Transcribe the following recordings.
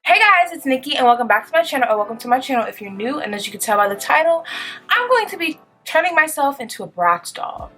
Hey guys, it's Nikki and welcome back to my channel, or welcome to my channel if you're new. And as you can tell by the title, I'm going to be turning myself into a Bratz doll.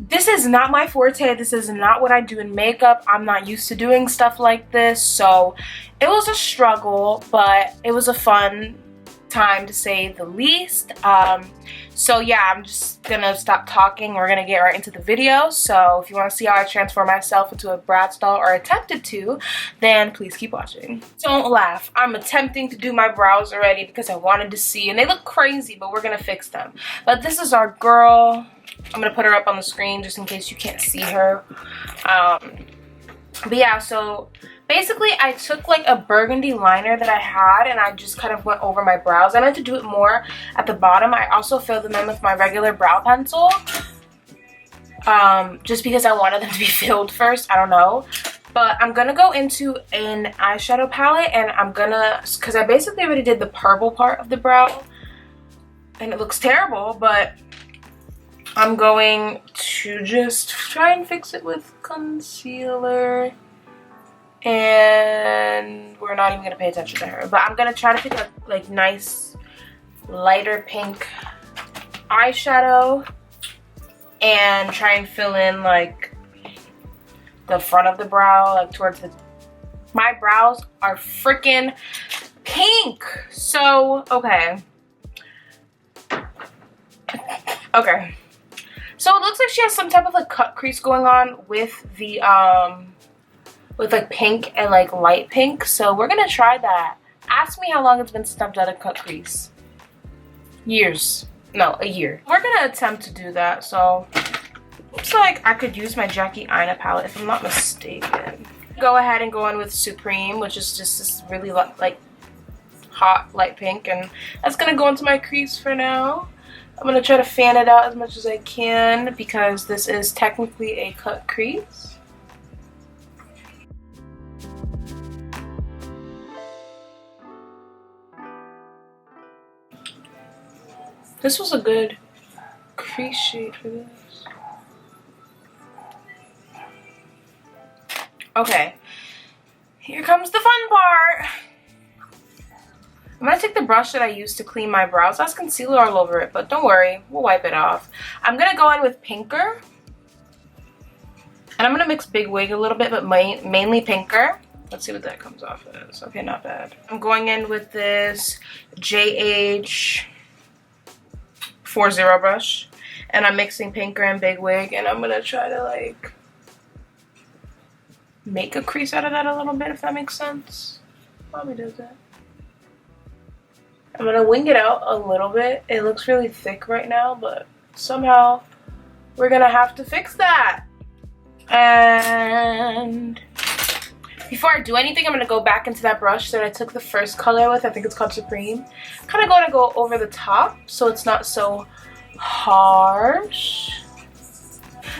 This is not my forte. This is not what I do in makeup. I'm not used to doing stuff like this, so it was a struggle, but it was a fun time to say the least. So yeah, I'm just gonna stop talking. We're gonna get right into the video. So if you want to see how I transform myself into a Bratz doll, or attempted to, then please keep watching. Don't laugh. I'm attempting to do my brows already because I wanted to see, and they look crazy, but we're gonna fix them. But this is our girl. I'm gonna put her up on the screen just in case you can't see her. But yeah, so basically I took like a burgundy liner that I had and I just kind of went over my brows. I meant to do it more at the bottom. I also filled them in with my regular brow pencil, just because I wanted them to be filled first. I don't know. But I'm gonna go into an eyeshadow palette, and I'm gonna, because I basically already did the purple part of the brow and it looks terrible, but I'm going to just try and fix it with concealer. And we're not even gonna pay attention to her, but I'm gonna try to pick a like nice lighter pink eyeshadow and try and fill in like the front of the brow, like towards the, my brows are freaking pink. So okay, so it looks like she has some type of like cut crease going on with the with like pink and like light pink. So we're gonna try that. Ask me how long it's been since I've done a cut crease. Years. No, a year. We're gonna attempt to do that. So looks like I could use my Jackie Aina palette if I'm not mistaken. Go ahead and go in with Supreme, which is just this really like hot light pink, and that's gonna go into my crease for now. I'm gonna try to fan it out as much as I can because this is technically a cut crease. This was a good crease shade for this. Okay, here comes the fun part. I'm gonna take the brush that I used to clean my brows. That's concealer all over it, but don't worry, we'll wipe it off. I'm gonna go in with Pinker. And I'm gonna mix Big Wig a little bit, but mainly Pinker. Let's see what that comes off as. Okay, not bad. I'm going in with this JH 40 brush, and I'm mixing Pinker and Big Wig, and I'm gonna try to like make a crease out of that a little bit, if that makes sense. Probably does that. I'm gonna wing it out a little bit. It looks really thick right now, but somehow we're gonna have to fix that. And before I do anything, I'm gonna go back into that brush that I took the first color with. I think it's called Supreme. Kind of gonna go over the top so it's not so harsh.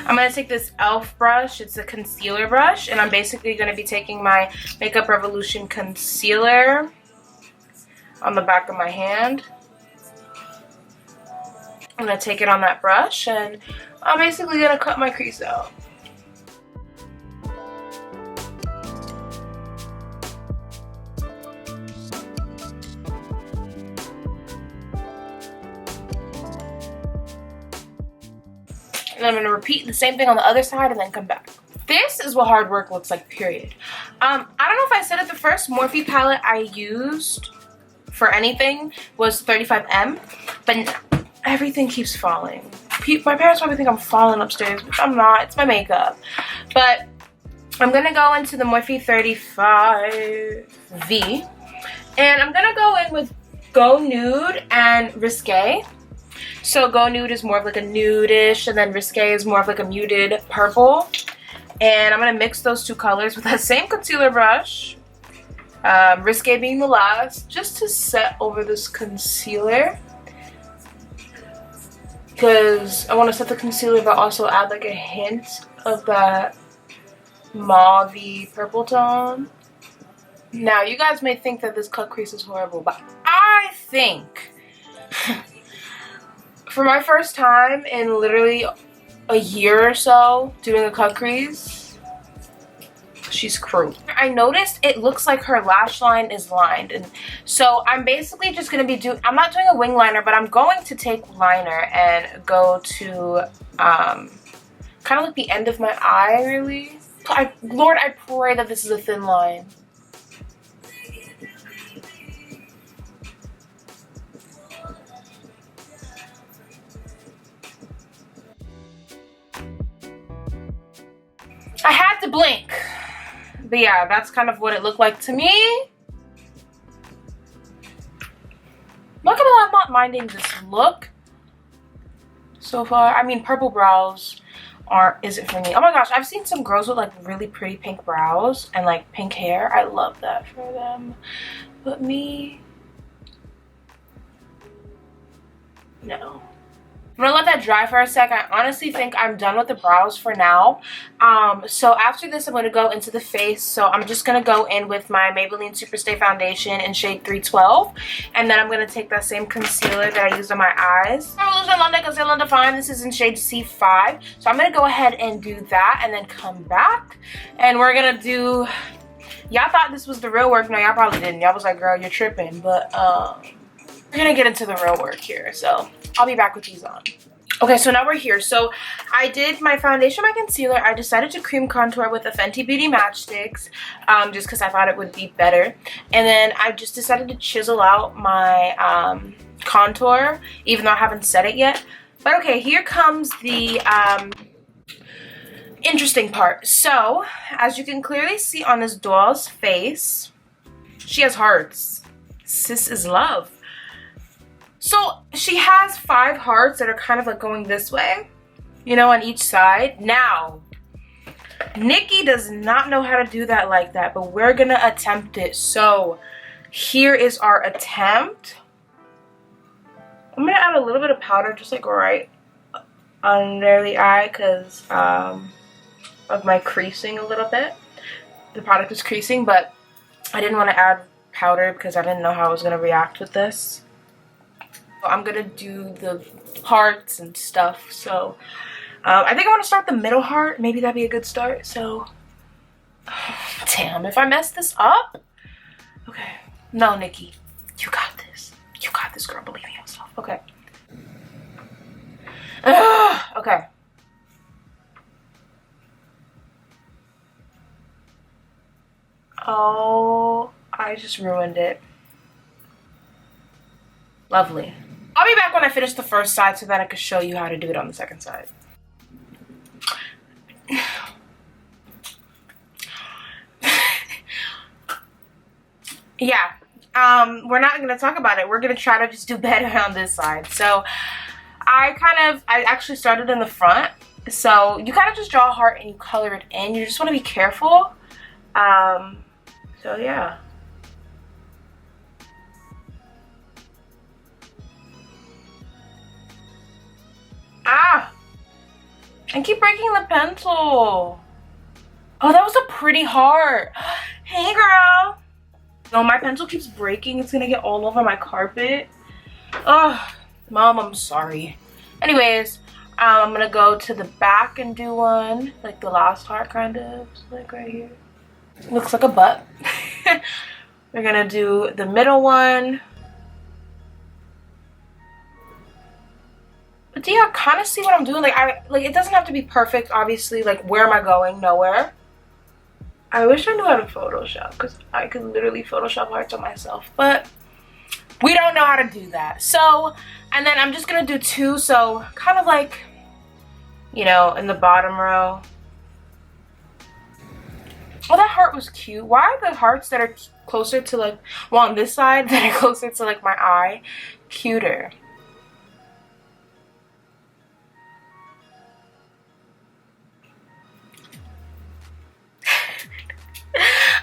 I'm gonna take this e.l.f. brush. It's a concealer brush, and I'm basically gonna be taking my Makeup Revolution concealer on the back of my hand. I'm gonna take it on that brush, and I'm basically gonna cut my crease out. And I'm going to repeat the same thing on the other side and then come back. This is what hard work looks like, period. I don't know if I said it, the first Morphe palette I used for anything was 35M, but everything keeps falling. My parents probably think I'm falling upstairs, but I'm not. It's my makeup. But I'm going to go into the Morphe 35V, and I'm going to go in with Go Nude and Risque. So Go Nude is more of like a nude-ish, and then Risque is more of like a muted purple. And I'm going to mix those two colors with that same concealer brush. Risque being the last, just to set over this concealer. Because I want to set the concealer but also add like a hint of that mauve-y purple tone. Now, you guys may think that this cut crease is horrible, but I think for my first time in literally a year or so doing a cut crease. She's crew. I noticed it looks like her lash line is lined, and so I'm basically just going to be I'm not doing a wing liner, but I'm going to take liner and go to kind of like the end of my eye, really. Lord, I pray that this is a thin line. I had to blink. But yeah, that's kind of what it looked like to me. Not gonna lie, I'm not minding this look so far. I mean, purple brows isn't for me. Oh my gosh, I've seen some girls with like really pretty pink brows and like pink hair. I love that for them. But me, no. I'm gonna let that dry for a sec. I honestly think I'm done with the brows for now. So after this, I'm gonna go into the face. So I'm just gonna go in with my Maybelline Superstay Foundation in shade 312. And then I'm gonna take that same concealer that I used on my eyes. Revolution London Concealer and Define. This is in shade C5. So I'm gonna go ahead and do that and then come back. And we're gonna do... Y'all thought this was the real work. No, y'all probably didn't. Y'all was like, girl, you're tripping. But we're gonna get into the real work here. So I'll be back with these on. Okay, so now we're here. So I did my foundation, my concealer. I decided to cream contour with the Fenty Beauty matchsticks just because I thought it would be better. And then I just decided to chisel out my contour, even though I haven't set it yet. But okay, here comes the interesting part. So as you can clearly see on this doll's face, she has hearts. Sis is love. So she has 5 hearts that are kind of like going this way, you know, on each side. Now, Nikki does not know how to do that like that, but we're gonna attempt it. So here is our attempt. I'm gonna add a little bit of powder just like right under the eye because of my creasing a little bit. The product is creasing, but I didn't want to add powder because I didn't know how I was gonna react with this. I'm gonna do the hearts and stuff, so I think I want to start the middle heart. Maybe that'd be a good start. So damn, if I mess this up. Okay, no, Nikki, you got this. You got this, girl. Believe in yourself. Okay. Okay. Oh, I just ruined it. Lovely. I'll be back when I finish the first side so that I can show you how to do it on the second side. Yeah, we're not going to talk about it. We're going to try to just do better on this side. So I actually started in the front. So you kind of just draw a heart and you color it in. You just want to be careful. So yeah. Ah! I keep breaking the pencil. Oh, that was a pretty heart. Hey, girl. No, my pencil keeps breaking. It's gonna get all over my carpet. Oh, Mom, I'm sorry. Anyways, I'm gonna go to the back and do one. Like the last heart, kind of. Like right here. Looks like a butt. We're gonna do the middle one. But do y'all kind of see what I'm doing? Like it doesn't have to be perfect, obviously. Like, where am I going? Nowhere. I wish I knew how to Photoshop, because I could literally Photoshop hearts on myself. But we don't know how to do that. So, and then I'm just going to do 2. So, kind of like, you know, in the bottom row. Oh, that heart was cute. Why are the hearts that are closer to, like, well, on this side, that are closer to, like, my eye, cuter?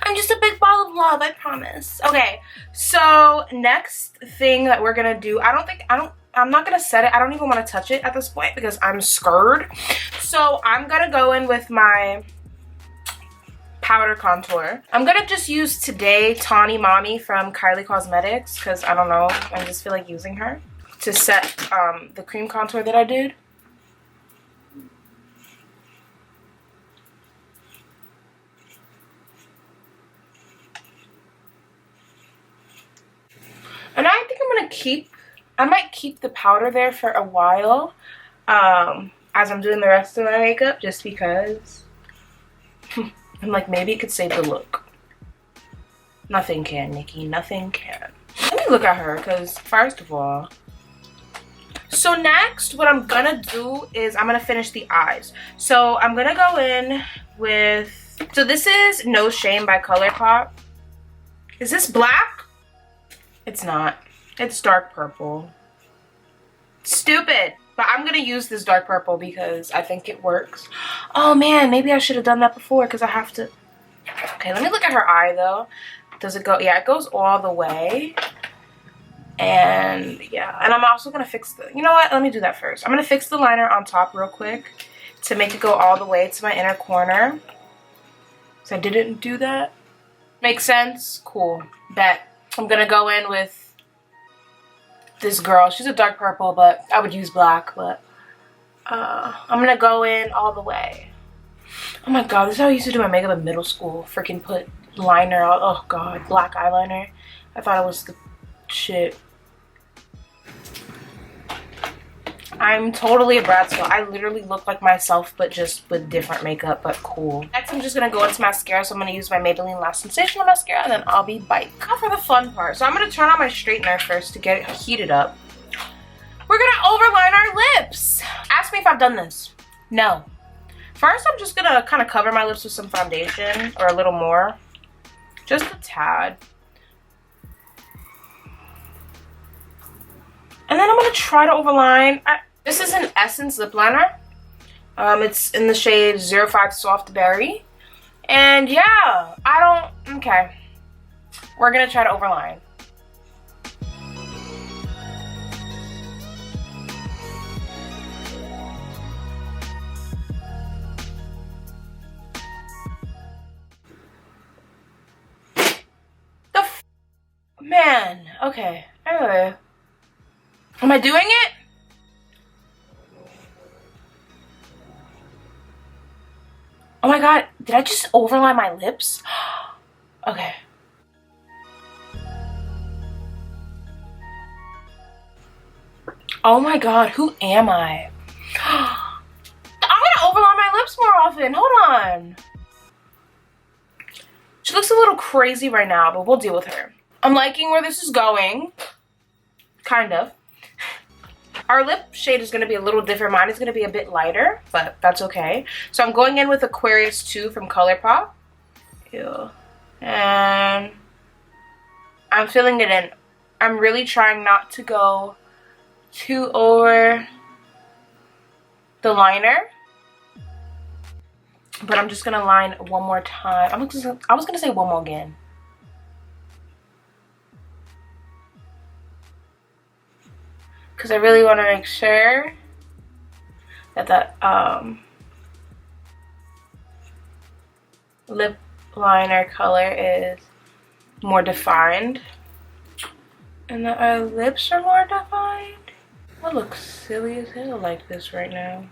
I'm just a big ball of love, I promise. Okay, so next thing that we're gonna do, I'm not gonna set it. I don't even want to touch it at this point because I'm scared. So I'm gonna go in with my powder contour. I'm gonna just use today Tawny Mommy from Kylie Cosmetics because I don't know, I just feel like using her to set the cream contour that I did. might keep the powder there for a while as I'm doing the rest of my makeup, just because I'm like, maybe it could save the look. Nothing can, Nikki, nothing can. Let me look at her, because first of all, so next what I'm gonna do is I'm gonna finish the eyes. So I'm gonna go in with, so this is No Shame by ColourPop. Is this black? It's not. It's dark purple. Stupid. But I'm gonna use this dark purple because I think it works. Oh man, maybe I should have done that before because I have to. Okay, let me look at her eye though. Does it go? Yeah, it goes all the way. And yeah, and I'm also gonna fix the, you know what? Let me do that first. I'm gonna fix the liner on top real quick to make it go all the way to my inner corner. So I didn't do that. Makes sense? Cool. Bet. I'm gonna go in with this girl. She's a dark purple, but I would use black, but I'm gonna go in all the way. Oh my god, this is how I used to do my makeup in middle school. Freaking put liner on. Oh god, black eyeliner. I thought it was the shit. I'm totally a Bratz Doll. I literally look like myself, but just with different makeup, but cool. Next, I'm just gonna go into mascara. So I'm gonna use my Maybelline Lash Sensational mascara, and then I'll be bike. Now for the fun part. So I'm gonna turn on my straightener first to get it heated up. We're gonna overline our lips. Ask me if I've done this. No. First, I'm just gonna kind of cover my lips with some foundation, or a little more. Just a tad. And then I'm gonna try to overline. This is an Essence lip liner. It's in the shade 05 Soft Berry. And yeah, okay. We're gonna try to overline. Man, okay, anyway. Am I doing it? Oh my god, did I just overline my lips? Okay. Oh my god, who am I? I'm gonna overline my lips more often. Hold on. She looks a little crazy right now, but we'll deal with her. I'm liking where this is going. Kind of. Our lip shade is going to be a little different. Mine is going to be a bit lighter, but that's okay. So I'm going in with Aquarius 2 from ColourPop. Ew. And I'm filling it in. I'm really trying not to go too over the liner. But I'm just going to line one more time. I was going to say one more again. Because I really want to make sure that lip liner color is more defined. And that our lips are more defined. I look silly as hell like this right now.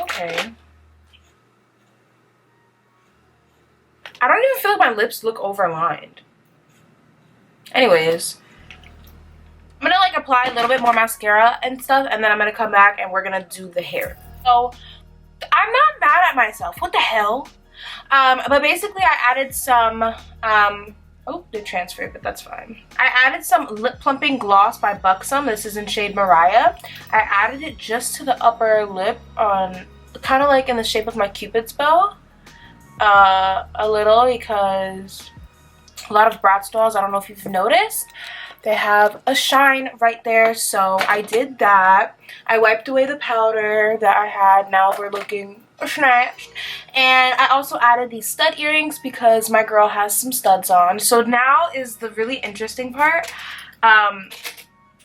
Okay. I don't even feel like my lips look overlined. Anyways. I'm gonna like apply a little bit more mascara and stuff, and then I'm gonna come back and we're gonna do the hair. So I'm not mad at myself. What the hell? But basically I added some oh, they transferred, but that's fine. I added some lip plumping gloss by Buxom. This is in shade Mariah. I added it just to the upper lip on kind of like in the shape of my Cupid's bow. A little, because a lot of Bratz dolls, I don't know if you've noticed, they have a shine right there, so I did that. I wiped away the powder that I had. Now we're looking snatched. And I also added these stud earrings because my girl has some studs on. So now is the really interesting part,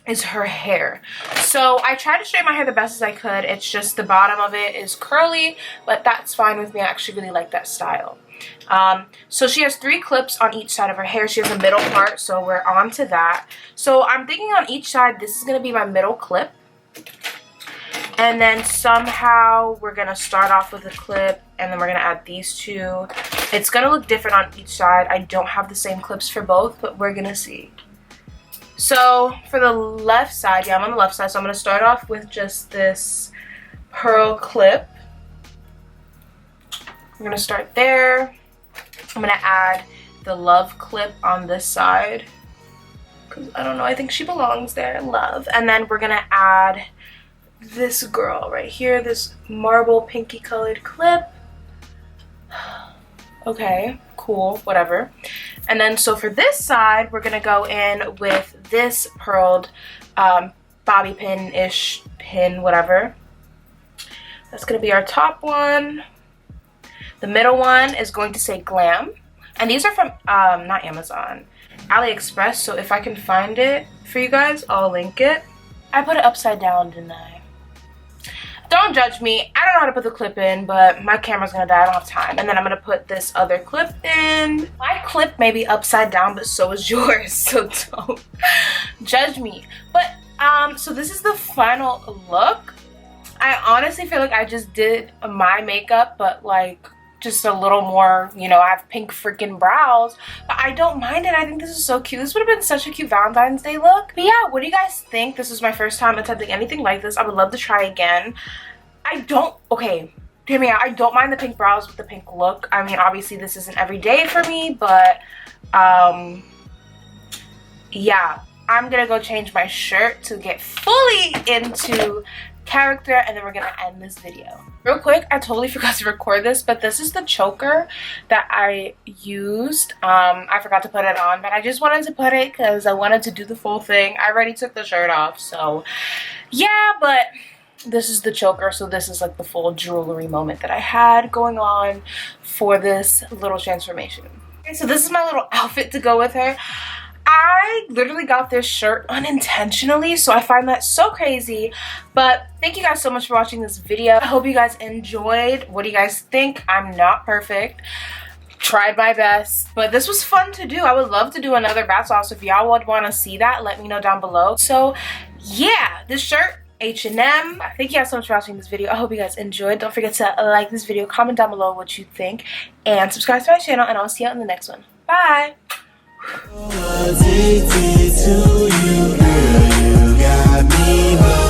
is her hair. So I tried to straighten my hair the best as I could. It's just the bottom of it is curly, but that's fine with me. I actually really like that style. So she has 3 clips on each side of her hair. She has a middle part, so we're on to that. So I'm thinking on each side, this is going to be my middle clip. And then somehow we're going to start off with a clip, and then we're going to add these 2. It's going to look different on each side. I don't have the same clips for both, but we're going to see. So for the left side, yeah, I'm on the left side, so I'm gonna start off with just this pearl clip. I'm gonna start there. I'm gonna add the love clip on this side, because I don't know, I think she belongs there, love. And then we're gonna add this girl right here, this marble pinky colored clip. Okay, cool, whatever. And then so for this side, we're gonna go in with this pearled bobby pin-ish pin, whatever. That's gonna be our top one. The middle one is going to say glam. And these are from, not Amazon, AliExpress. So if I can find it for you guys, I'll link it. I put it upside down, didn't I? Don't judge me. I don't know how to put the clip in, but my camera's gonna die. I don't have time. And then I'm gonna put this other clip in. My clip may be upside down, but so is yours. So don't judge me. But, so this is the final look. I honestly feel like I just did my makeup, but like just a little more, you know, I have pink freaking brows, but I don't mind it. I think this is so cute. This would have been such a cute Valentine's Day look. But yeah, what do you guys think? This is my first time attempting anything like this. I would love to try again. Okay, hear me out. I don't mind the pink brows with the pink look. I mean, obviously this isn't every day for me, but yeah, I'm gonna go change my shirt to get fully into character, and then we're gonna end this video. Real quick, I totally forgot to record this, but this is the choker that I used. I forgot to put it on, but I just wanted to put it because I wanted to do the full thing. I already took the shirt off, so yeah, but this is the choker, so this is like the full jewelry moment that I had going on for this little transformation. Okay, so this is my little outfit to go with her. I literally got this shirt unintentionally, so I find that so crazy. But thank you guys so much for watching this video. I hope you guys enjoyed. What do you guys think? I'm not perfect. Tried my best, but this was fun to do. I would love to do another Bratz Doll, so if y'all would want to see that, let me know down below. So yeah, this shirt, H&M. Thank you guys so much for watching this video. I hope you guys enjoyed. Don't forget to like this video, comment down below what you think, and subscribe to my channel, and I'll see you in the next one. Bye. Addicted to you, girl, you got me.